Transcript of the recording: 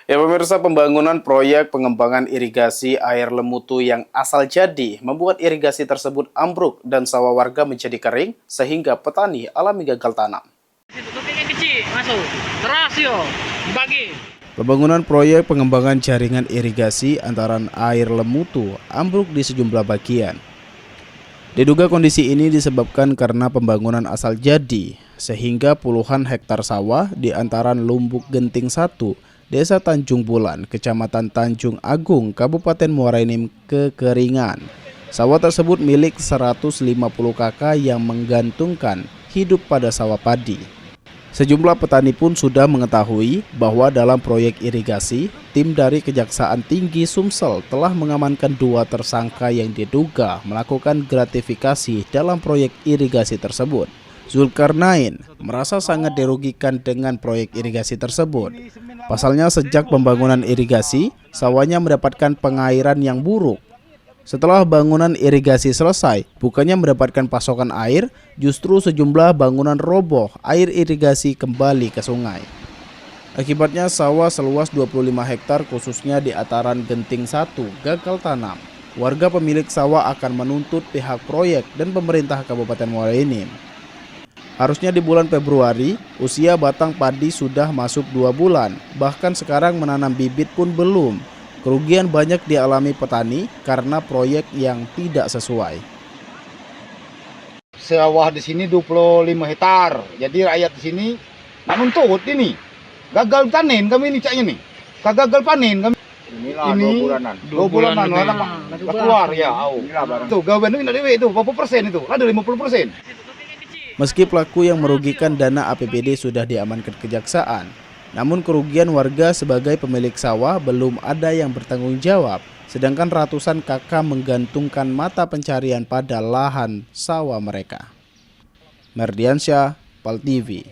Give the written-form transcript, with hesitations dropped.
Ya pemirsa, pembangunan proyek pengembangan irigasi air Lemutu yang asal jadi membuat irigasi tersebut ambruk dan sawah warga menjadi kering sehingga petani alami gagal tanam. Kecil masuk keras yo dibagi. Pembangunan proyek pengembangan jaringan irigasi antara air Lemutu ambruk di sejumlah bagian. Diduga kondisi ini disebabkan karena pembangunan asal jadi sehingga puluhan hektar sawah di antaran Lumbuk Genting 1 Desa Tanjung Bulan, Kecamatan Tanjung Agung, Kabupaten Muara Enim kekeringan. Sawah tersebut milik 150 kakak yang menggantungkan hidup pada sawah padi. Sejumlah petani pun sudah mengetahui bahwa dalam proyek irigasi, tim dari Kejaksaan Tinggi Sumsel telah mengamankan 2 tersangka yang diduga melakukan gratifikasi dalam proyek irigasi tersebut. Zulkarnain merasa sangat dirugikan dengan proyek irigasi tersebut. Pasalnya sejak pembangunan irigasi, sawahnya mendapatkan pengairan yang buruk. Setelah bangunan irigasi selesai, bukannya mendapatkan pasokan air, justru sejumlah bangunan roboh, air irigasi kembali ke sungai. Akibatnya sawah seluas 25 hektar khususnya di ataran Genting 1 gagal tanam. Warga pemilik sawah akan menuntut pihak proyek dan pemerintah Kabupaten Muara Enim. Harusnya di bulan Februari, usia batang padi sudah masuk 2 bulan, bahkan sekarang menanam bibit pun belum. Kerugian banyak dialami petani karena proyek yang tidak sesuai. Sawah di sini 25 hektar, jadi rakyat di sini menuntut ini. Gagal panen kami ini caknya nih, gagal panen kami. Inilah Ini 2 bulanan. 2 bulanan, keluar ya. Tuh gawen ini dari itu, berapa persen itu? Ada 50%. Meski pelaku yang merugikan dana APBD sudah diamankan kejaksaan, namun kerugian warga sebagai pemilik sawah belum ada yang bertanggung jawab, sedangkan ratusan kakak menggantungkan mata pencarian pada lahan sawah mereka. Merdiansyah, PAL TV.